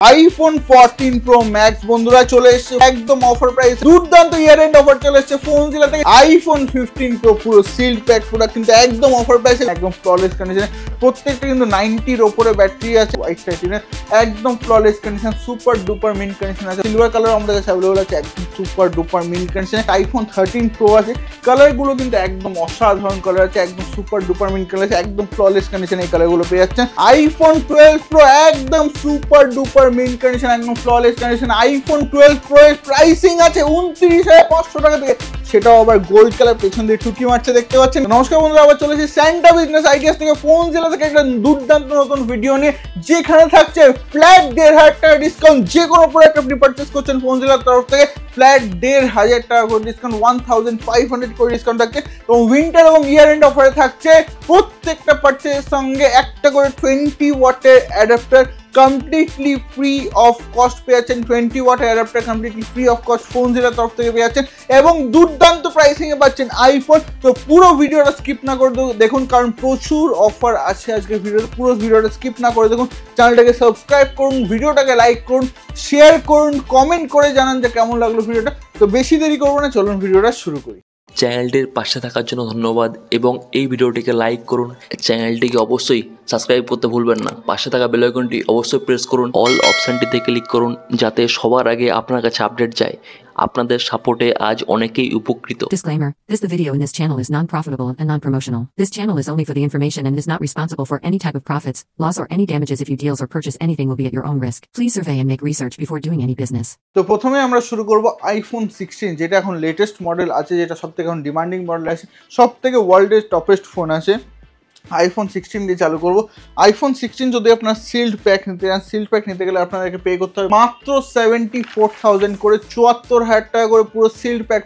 IPhone 14 pro max বন্ধুরা চলে এসেছে একদম অফার প্রাইস, দুর্দান্ত ইয়ার এন্ড অফার চলে এসেছে ফোনজিলা থেকে। আইফোন 15 প্রো পুরো সিল্ড প্যাক প্রোডাক্ট কিন্তু একদম অফার প্রাইসে, একদম ফ্ললেস কন্ডিশনে, প্রত্যেকটা কিন্তু 90-র ওপরে ব্যাটারি আছে, হোয়াইট টাইটেনিয়াম, একদম flawless condition, super duper mint condition আছে। সিলভার কালার আমাদের কাছে অ্যাভেলেবল আছে, একদম সুপার ডুপার মিন্ট কন্ডিশনে। আইফোন 13 প্রো আছে, কালারগুলো কিন্তু একদম অসাধারণ কালার আছে, একদম সুপার ডুপার মিন্ট কালার আছে, একদম ফ্ললেস কন্ডিশনে এই কালারগুলো পেয়ে যাচ্ছেন। আইফোন 12 প্রো একদম সুপার ডুপার মিন্ট কন্ডিশন, একদম ফ্ললেস কন্ডিশন। আইফোন 12 প্রো এর প্রাইসিং আছে 29,500 টাকা থেকে, সেটাও আবার গোল্ড কালার, পেছন দিয়ে টুকি মারছে দেখতে পাচ্ছেন। নমস্কার বন্ধুরা, আবার চলে এসেছি স্যান্টা বিজনেস আইডিয়াস থেকে ফোনজিলা থেকে একটা দুর্দান্ত নতুন ভিডিও নিয়ে, যেখানে থাকছে ফ্ল্যাট 1,500 টাকা ডিসকাউন্ট। যে কোনো প্রোডাক্ট আপনি পারচেস করছেন ফোনজিলার তরফ থেকে ফ্ল্যাট 1,500 টাকা করে ডিসকাউন্ট, 1500 করে ডিসকাউন্ট থাকছে। এবং উইন্টার এবং ইয়ার এন্ড অফারে থাকছে প্রত্যেকটা পারচেসের সঙ্গে একটা করে 20 ওয়াটের adapter completely free of cost পেয়ে যাচ্ছেন। 20 ওয়াটের adapter completely free of cost ফোনজিলার তরফ থেকে পেয়ে যাচ্ছেন এবং দুর্দান্ত প্রাইসিং এ পাচ্ছেন আইফোন। তো পুরো ভিডিওটা স্কিপ না করে দেখুন, কারণ প্রচুর অফার আছে আজকের ভিডিওতে। পুরো ভিডিওটা স্কিপ না করে দেখুন, চ্যানেলটাকে সাবস্ক্রাইব করুন, ভিডিওটাকে লাইক করুন, শেয়ার করুন, কমেন্ট করে জানান যে কেমন লাগলো ভিডিওটা। তো বেশি দেরি করবো না, চলুন ভিডিওটা শুরু করি। চ্যানেলটির পাশে থাকার জন্য ধন্যবাদ এবং এই ভিডিওটিকে লাইক করুন। চ্যানেলটিকে অবশ্যই সাবস্ক্রাইব করতে ভুলবেন না। পাশে থাকা বেল আইকনটি অবশ্যই প্রেস করুন, অল অপশানটিতে ক্লিক করুন, যাতে সবার আগে আপনার কাছে আপডেট যায়। আপনাদের সাপোর্টে আজ অনেকেই উপকৃত। Disclaimer: the video in this channel is non-profitable and non-promotional. This channel is only for the information and is not responsible for any type of profits, loss or any damages. If you deals or purchase anything will be at your own risk. Please survey and make research before doing any business. তো প্রথমে আমরা শুরু করব iPhone 16, যেটা এখন latest model আছে, যেটা সবথেকে এখন ডিমান্ডিং মডেল আছে, সবথেকে ওয়ার্ল্ডের টপেস্ট ফোন আছে। আইফোন 16 দিয়ে চালু করবো। আইফোন 16 যদি আপনার সিল্ড প্যাক নিতে চান, সিল্ড প্যাক নিতে গেলে আপনাদেরকে পে করতে হবে মাত্র 74,000 করে, 74,000 টাকা করে পুরো সিল্ড প্যাক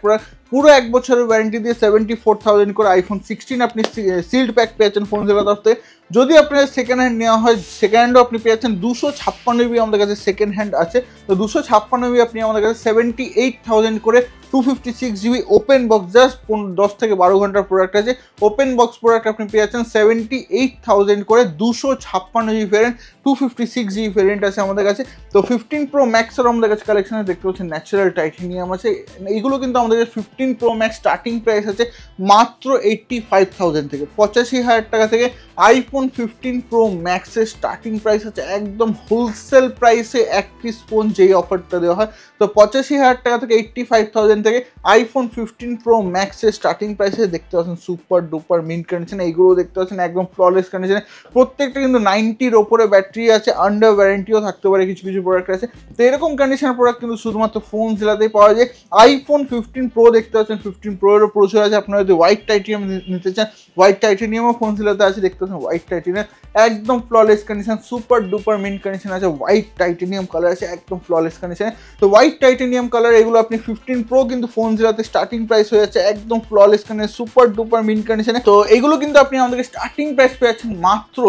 পুরো 1 বছরের ওয়ারেন্টি দিয়ে 74,000 করে আইফোন 16 আপনি সিল্ড প্যাক পেয়েছেন ফোনজিলার তরফ থেকে। যদি আপনার সেকেন্ড হ্যান্ড নেওয়া হয়, সেকেন্ড হ্যান্ডও আপনি পেয়েছেন 256 জিবি আমাদের কাছে সেকেন্ড হ্যান্ড আছে। তো 256 জিবি আপনি আমাদের কাছে 78,000 করে 256 জিবি ওপেন বক্স, জাস্ট 10 থেকে 12 ঘন্টার প্রোডাক্ট আছে। ওপেন বক্স প্রোডাক্ট আপনি পেয়েছেন 78,000 করে 256 জিবি ভ্যারিয়েন্ট, 256 জিবি ভ্যারিয়েন্ট আছে আমাদের কাছে। তো 15 প্রো ম্যাক্সের আমাদের কাছে কালেকশনে দেখতে পাচ্ছেন ন্যাচারাল টাইটেনিয়াম আছে। এইগুলো কিন্তু আমাদের 15 প্রো ম্যাক্স স্টার্টিং প্রাইস আছে মাত্র 85,000 থেকে, 85,000 টাকা থেকে আইফোন 15 প্রো ম্যাক্সের স্টার্টিং প্রাইস আছে একদম হোলসেল প্রাইসে এক পিস ফোন যেই অফারটা দেওয়া হয়। তো 85,000 টাকা থেকে 85,000 থেকে আইফোন 15 প্রো ম্যাক্সের স্টার্টিং প্রাইসে দেখতে পাচ্ছেন সুপার ডুপার মিন্ট কন্ডিশনে, এইগুলো দেখতে পাচ্ছেন একদম ফ্ললেস কন্ডিশনে, প্রত্যেকটা কিন্তু 90-র ওপরে ব্যাটারি আছে, আন্ডার ওয়ারেন্টিও থাকতে পারে কিছু কিছু প্রোডাক্ট আছে। তো এরকম কন্ডিশনের প্রোডাক্ট কিন্তু শুধুমাত্র ফোনজিলাতেই পাওয়া যায়। আইফোন 15 প্রো দেখতে পাচ্ছেন, 15 প্রো এরও প্রচুর আছে। আপনারা যদি হোয়াইট টাইটেনিয়াম নিতে চান, হোয়াইট টাইটেনিয়ামও ফোনজিলাতে আছে, দেখতে পাচ্ছেন হোয়াইট টাইটেনিয়াম একদম flawless condition, super duper mint condition আছে। হোয়াইট টাইটেনিয়াম কালার আছে একদম ফ্ললেস কন্ডিশনে। তো হোয়াইট টাইটেনিয়াম কালার এগুলো আপনি 15 প্রো কিন্তু ফোনজিলাতে স্টার্টিং প্রাইস হয়ে যাচ্ছে একদম ফ্ললেস কন্ডিশনে, সুপার ডুপার মিন্ট কন্ডিশনে। তো এগুলো কিন্তু আপনি আমাদেরকে স্টার্টিং প্রাইস পেয়ে যাচ্ছেন মাত্র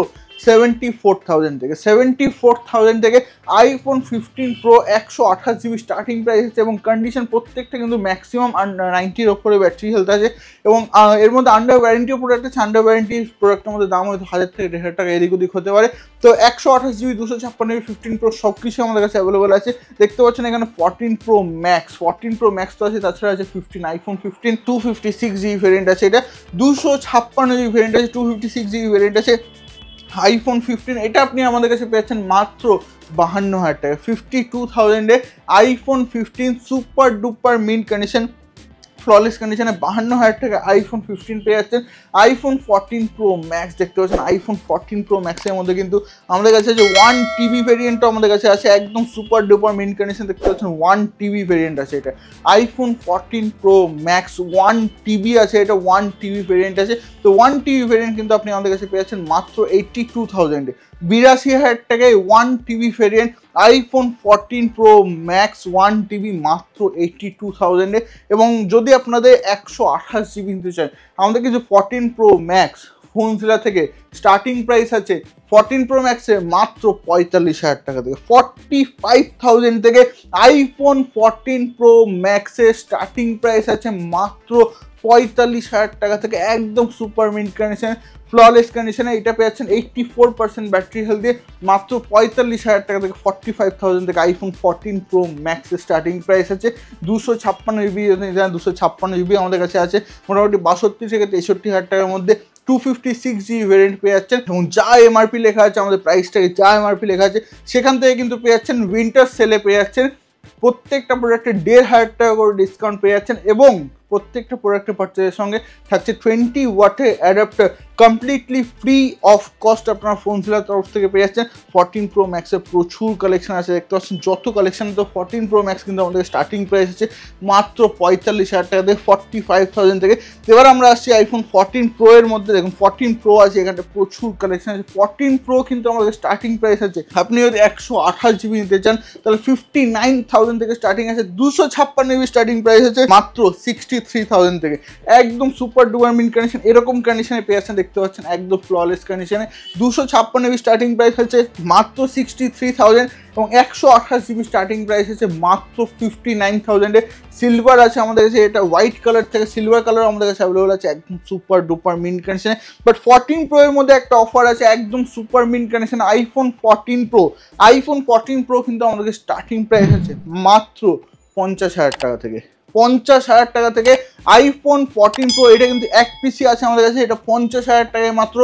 74,000 থেকে। 74,000 থেকে iPhone 15 pro 128 GB starting price আছে এবং কন্ডিশন প্রত্যেকটা কিন্তু ম্যাক্সিমাম 90-র ওপরে ব্যাটারি হেলথ আছে এবং এর মধ্যে আন্ডার ওয়ারেন্টিও প্রোডাক্ট আছে। আন্ডার ওয়ারেন্টি প্রোডাক্টের মধ্যে দাম হয়তো 1,000 থেকে 1,500 টাকা এদিক ওদিক হতে পারে। তো 128 জিবি 256 জিবি 15 প্রো সব কিছু আমাদের কাছে অ্যাভেলেবল আছে। দেখতে পাচ্ছেন এখানে 14 প্রো ম্যাক্স, 14 প্রো ম্যাক্স তো আছে, তাছাড়া আছে 15, আইফোন 15 256 জিবি ভ্যারিয়েন্ট আছে, এটা 256 জিবি ভ্যারিয়েন্ট আছে, 256 জিবি ভ্যারিয়েন্ট আছে। আইফোন 15 এটা আপনি আমাদের কাছে পেয়েছেন মাত্র 52,000 টাকা, 52,000-এ iPhone 15 super duper mint condition, flawless কন্ডিশনে 52,000 টাকা আইফোন 15 পেয়ে যাচ্ছেন। আইফোন 14 প্রো ম্যাক্স দেখতে পাচ্ছেন, আইফোন 14 প্রো ম্যাক্সের মধ্যে কিন্তু আমাদের কাছে যে 1 টিবি ভেরিয়েন্টও আমাদের কাছে আছে, একদম সুপার ডুপার মিন্ট কন্ডিশন দেখতে পাচ্ছেন, 1 টিবি ভেরিয়েন্ট আছে এটা। আইফোন 14 প্রো ম্যাক্স 1 টিবি আছে, এটা 1 টিবি ভেরিয়েন্ট আছে। তো 1 টিবি ভেরিয়েন্ট কিন্তু আপনি আমাদের কাছে পেয়ে যাচ্ছেন মাত্র 82,000-এ, 82,000 টাকায় 1 TB variant iPhone 14 pro max 1 TB মাত্র 82,000-এ। এবং যদি আপনাদের 128 জিবি নিতে চান, আমাদের কিছু 14 প্রো ম্যাক্স ফোনজিলা থেকে স্টার্টিং প্রাইস আছে 14 প্রো ম্যাক্সে মাত্র 45,000 টাকা থেকে, 45,000 থেকে আইফোন 14 প্রো ম্যাক্সের স্টার্টিং প্রাইস আছে মাত্র 45,000 টাকা থেকে একদম সুপার মিন্ট কন্ডিশনে ফ্ললেস কন্ডিশনে এটা পেয়ে যাচ্ছেন 84% ব্যাটারি হেলথ দিয়ে মাত্র 45,000 টাকা থেকে 45,000 থেকে আইফোন 14 প্রো ম্যাক্সের স্টার্টিং প্রাইস আছে 256 জিবি। 256 জিবি আমাদের কাছে আছে মোটামুটি 62 থেকে 63,000 টাকার মধ্যে 256 জিবি ভ্যারিয়েন্ট পেয়ে যাচ্ছেন এবং যা এমআরপি লেখা আছে আমাদের প্রাইসটাকে যা এমআরপি লেখা আছে সেখান থেকে কিন্তু পেয়ে যাচ্ছেন উইন্টার সেলে পেয়ে যাচ্ছেন প্রত্যেকটা প্রোডাক্টে 1,500 টাকা করে ডিসকাউন্ট পেয়ে যাচ্ছেন এবং প্রত্যেকটা প্রোডাক্টের পারচেজের সঙ্গে থাকছে 20 ওয়াটের adapter completely free of cost আপনার ফোনসেলার তরফ থেকে পেয়ে যাচ্ছেন। 14 প্রো ম্যাক্সের প্রচুর কালেকশন আছে দেখতে পাচ্ছেন যত কালেকশন তো 14 প্রো ম্যাক্স কিন্তু আমাদের স্টার্টিং প্রাইস আছে মাত্র 45,000 টাকা থেকে 45,000 থেকে। এবার আমরা আসছি আইফোন 14 প্রো এর মধ্যে দেখুন 14 প্রো আছে এখানে প্রচুর কালেকশন আছে। 14 প্রো কিন্তু আমাদের স্টার্টিং প্রাইস আছে আপনি যদি 128 জিবি নিতে চান তাহলে 59,000 থেকে স্টার্টিং আছে। 256 জিবি স্টার্টিং প্রাইস আছে মাত্র 63,000 থেকে একদম সুপার ডুপার মিন্ট কন্ডিশন এরকম কন্ডিশনে পেয়ে যাচ্ছেন দেখতে পাচ্ছেন একদম ফ্ললেস কন্ডিশনে। 256 জিবি স্টার্টিং প্রাইস হচ্ছে মাত্র 63,000 এবং 128 জিবি স্টার্টিং প্রাইস আছে মাত্র 59,000 এ। সিলভার আছে আমাদের কাছে এটা হোয়াইট কালার থেকে সিলভার কালার আমাদের কাছে অ্যাভেলেবল আছে একদম সুপার ডুপার মিন্ট কন্ডিশনে। বাট 14 প্রো এর মধ্যে একটা অফার আছে একদম সুপার মিন্ট কন্ডিশনে আইফোন 14 প্রো। আইফোন 14 প্রো কিন্তু আমাদের স্টার্টিং প্রাইস আছে মাত্র 50,000 টাকা থেকে 50,000 টাকা থেকে আইফোন 14 প্রো এটা কিন্তু এক পিসি আছে আমাদের কাছে এটা 50,000 টাকায় মাত্র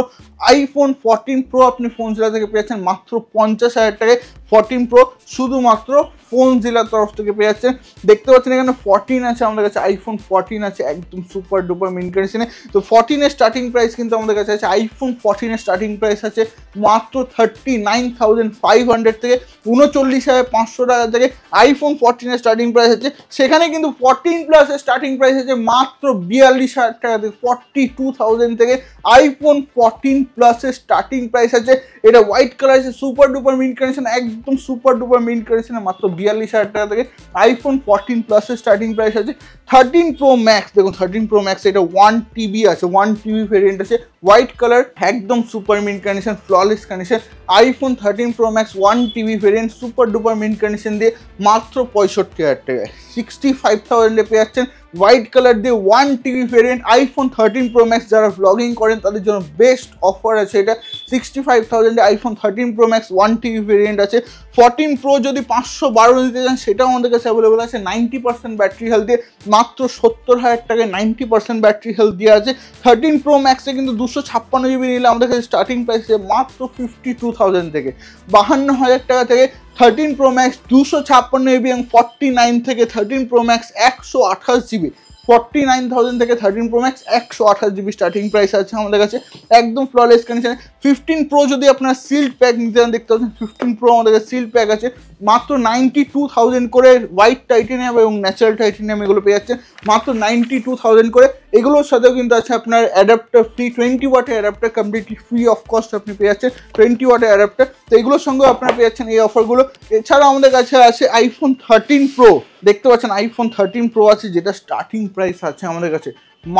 আইফোন 14 প্রো আপনি ফোনজিলা থেকে পেয়েছেন মাত্র 50,000 টাকায় 14 প্রো শুধুমাত্র ফোনজিলার তরফ থেকে পেয়ে যাচ্ছেন। দেখতে পাচ্ছেন এখানে 14 আছে আমাদের কাছে আইফোন 14 আছে একদম সুপার ডুপার মিন্ট কন্ডিশনে। তো 14 এর স্টার্টিং প্রাইস কিন্তু আমাদের কাছে আছে আইফোন 14 এর স্টার্টিং প্রাইস আছে মাত্র 39,500 থেকে 39,500 টাকা থেকে আইফোন 14 এর স্টার্টিং প্রাইস আছে। সেখানে কিন্তু 14 প্লাস এর স্টার্টিং প্রাইস আছে মাত্র 42,000 টাকা থেকে 42,000 থেকে আইফোন 14 প্লাস এর স্টার্টিং প্রাইস আছে। এটা হোয়াইট কালার আছে সুপার ডুপার মিন্ট কন্ডিশন একদম সুপার ডুপার মিন্ট কন্ডিশনে মাত্র 42,000 টাকা থেকে আইফোন 14 প্লাস এর স্টার্টিং প্রাইস আছে। 13 প্রো ম্যাক্স দেখুন 13 প্রো ম্যাক্স এটা 1 টিবি আছে 1 টিবি ভেরিয়েন্ট আছে হোয়াইট কালার একদম super mint condition flawless condition iPhone 13 pro max 1 TB variant super duper mint condition দিয়ে মাত্র 65,000 টাকায় 65,000 এ পেয়ে যাচ্ছেন হোয়াইট কালার দিয়ে 1 TB variant iPhone 13 pro max যারা ব্লগিং করেন তাদের জন্য বেস্ট অফার আছে এটা 65,000 এ iPhone 13 pro max 1 TB variant আছে। 14 প্রো যদি 512 নিতে চান সেটাও আমাদের কাছে অ্যাভেলেবল আছে 90% ব্যাটারি হেলথ দিয়ে মাত্র 70,000 টাকায় 90% ব্যাটারি হেলথ দিয়ে আছে। 13 প্রো ম্যাক্সে কিন্তু 256 জিবি নিলে আমাদের কাছে স্টার্টিং প্রাইস মাত্র 52,000 থেকে 52,000 টাকা থেকে 13 প্রো ম্যাক্স 256 জিবি এবং 49 থেকে 13 প্রো ম্যাক্স 128 জিবি 49,000 থেকে 13 pro max 128 GB starting price আছে আমাদের কাছে একদম ফ্ললেস কন্ডিশনে। 15 প্রো যদি আপনার সিল্ড প্যাক নিতে চান দেখতে পাচ্ছেন 15 প্রো আমাদের কাছে সিল্ড প্যাক আছে মাত্র 92,000 করে হোয়াইট টাইটেনিয়াম এবং ন্যাচারাল টাইটেনিয়াম এগুলো পেয়ে যাচ্ছে মাত্র 92,000 করে। এগুলোর সাথেও কিন্তু আছে আপনার অ্যাডাপ্টার ফ্রি 20 ওয়াটের adapter completely free of cost আপনি পেয়ে যাচ্ছেন 20 ওয়াটের অ্যাডাপ্টার। তো এগুলোর সঙ্গেও আপনারা পেয়ে যাচ্ছেন এই অফারগুলো। এছাড়াও আমাদের কাছে আছে আইফোন 13 প্রো দেখতে পাচ্ছেন আইফোন 13 প্রো আছে যেটা স্টার্টিং প্রাইস আছে আমাদের কাছে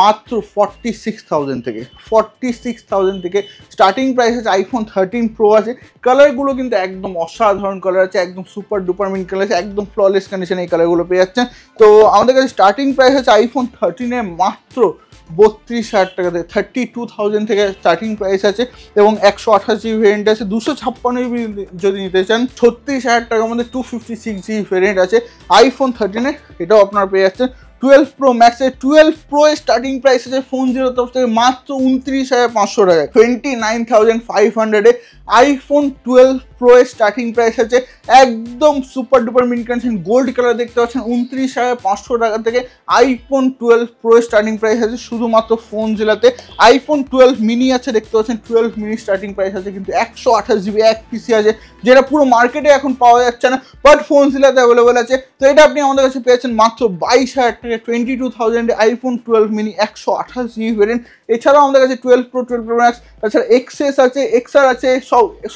মাত্র 46,000 থেকে 46,000 থেকে স্টার্টিং প্রাইস আছে আইফোন 13 প্রো আছে। কালারগুলো কিন্তু একদম অসাধারণ কালার আছে একদম সুপার ডুপার মিন্ট কালার আছে একদম ফ্ললেস কন্ডিশনে এই কালারগুলো পেয়ে যাচ্ছেন। তো আমাদের কাছে স্টার্টিং প্রাইস আছে আইফোন 13 এ মাত্র 32,000 টাকা থেকে 32,000 থেকে স্টার্টিং প্রাইস আছে এবং 128 জিবি ভেরিয়েন্ট আছে। 256 জিবি যদি নিতে চান 36,000 টাকার মধ্যে 256 জিবি ভেরিয়েন্ট আছে আইফোন 13 এ এটাও আপনারা পেয়ে যাচ্ছেন। 12 প্রো ম্যাক্সের 12 প্রো এর স্টার্টিং প্রাইস আছে ফোন জিরো তরফ থেকে মাত্র 29,500 টাকায় 29,500 এ আইফোন 12 প্রো এর স্টার্টিং প্রাইস আছে একদম super duper mint condition gold colour দেখতে পাচ্ছেন 29,500 টাকা থেকে আইফোন 12 প্রো এর স্টার্টিং প্রাইস আছে শুধুমাত্র ফোন জেলাতে। আইফোন 12 মিনি আছে দেখতে পাচ্ছেন 12 মিনি স্টার্টিং প্রাইস আছে কিন্তু 128 জিবি এক পিসি আছে যেটা পুরো মার্কেটে এখন পাওয়া যাচ্ছে না বাট ফোন জেলাতে অ্যাভেলেবল আছে। তো এটা আপনি আমাদের কাছে পেয়েছেন মাত্র 22,000 টাকা 22,000 আইফোন 12 মিনি 128 জিবি ভেরিয়েন্ট। এছাড়াও আমাদের কাছে 12 প্রো 12 প্রো ম্যাক্স তাছাড়া এক্সএস আছে এক্সআর আছে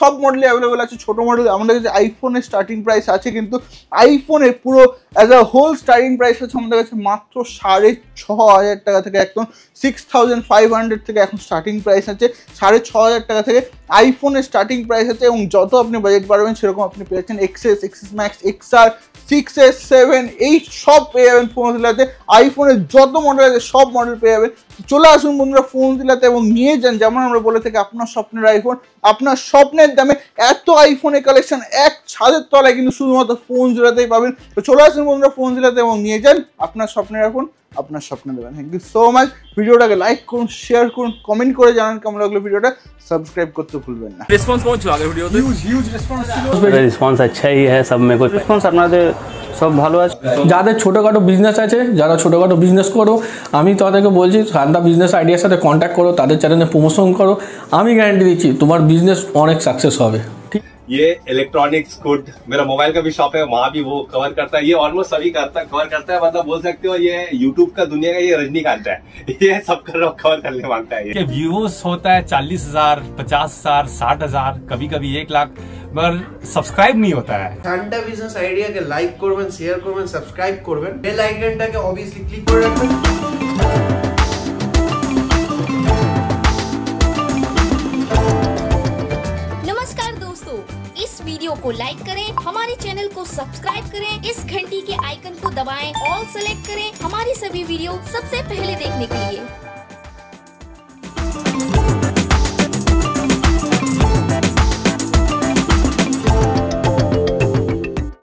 সব মডেলে অ্যাভেলেবল আছে। ছোটো মডেল আমাদের কাছে আইফোনের স্টার্টিং প্রাইস আছে কিন্তু আইফোনের পুরো as a whole starting price আছে আমাদের কাছে মাত্র 6,500 টাকা থেকে একদম 6,500 থেকে এখন স্টার্টিং প্রাইস আছে 6,500 টাকা থেকে আইফোনের স্টার্টিং প্রাইস আছে এবং যত আপনি বাজেট বাড়বেন সেরকম আপনি পেয়েছেন XS XS max XR 6s 7 8 সব পেয়ে যাবেন ফোন দিলাতে। আইফোনের যত মডেল আছে সব মডেল পেয়ে যাবেন। চলে আসুন বন্ধুরা ফোন দিলাতে এবং নিয়ে যান। যেমন আমরা বলে থাকি আপনার স্বপ্নের আইফোন আপনার স্বপ্নের দামে। এত আইফোনের কালেকশন এক ছাদের তলায় কিন্তু শুধুমাত্র ফোন দিলাতেই পাবেন। তো চলে আসুন বন্ধুরা ফোন দিলাতে এবং নিয়ে যান আপনার স্বপ্নের আইফোন আপনার স্বপ্নে দেবেন। Thank you so much. ভিডিওটাকে লাইক করুন, শেয়ার করুন, কমেন্ট করে জানান কেমন লাগলো ভিডিওটা, সাবস্ক্রাইব করতে ভুলবেন না। রেসপন্স কেমন ছিল আগের ভিডিওতে? হিউজ রেসপন্স ছিল। রেসপন্স আচ্ছাই হ্যাঁ, সব में कोई রেসপন্স আপনাদের সব ভালো আছে। যাদের ছোটোখাটো বিজনেস আছে, যারা ছোটোখাটো বিজনেস করো, আমি তাদেরকে বলছি শান্তা বিজনেস আইডিয়ার সাথে কন্ট্যাক্ট করো, তাদের চ্যানেলে প্রমোশন করো। আমি গ্যারান্টি দিচ্ছি তোমার বিজনেস অনেক সাকসেস হবে। ঠিক ये इलेक्ट्रॉनिक्स गुड, मेरा मोबाइल का भी शॉप है, वहाँ भी वो कवर करता है। ये ऑलमोस्ट सभी कवर करता है, मतलब बोल सकते हो ये यूट्यूब का दुनिया का ये रजनीकांत है, ये सब कवर करने मांगता है। ये व्यूज होता है 40,000, 50,000, 60,000, कभी कभी 1 लाख, मगर सब्सक्राइब नहीं होता है। শান্তা বিজনেস আইডিয়াকে লাইক করবেন, শেয়ার করবেন, সাবস্ক্রাইব করবেন, বেল আইকনটাকে অবভিয়াসলি ক্লিক করে রাখবেন। इस वीडियो को लाइक करें, हमारे चैनल को सब्सक्राइब करें, इस घंटी के आइकन को दबाएं, ऑल सेलेक्ट करें हमारी सभी वीडियो सबसे पहले देखने के लिए।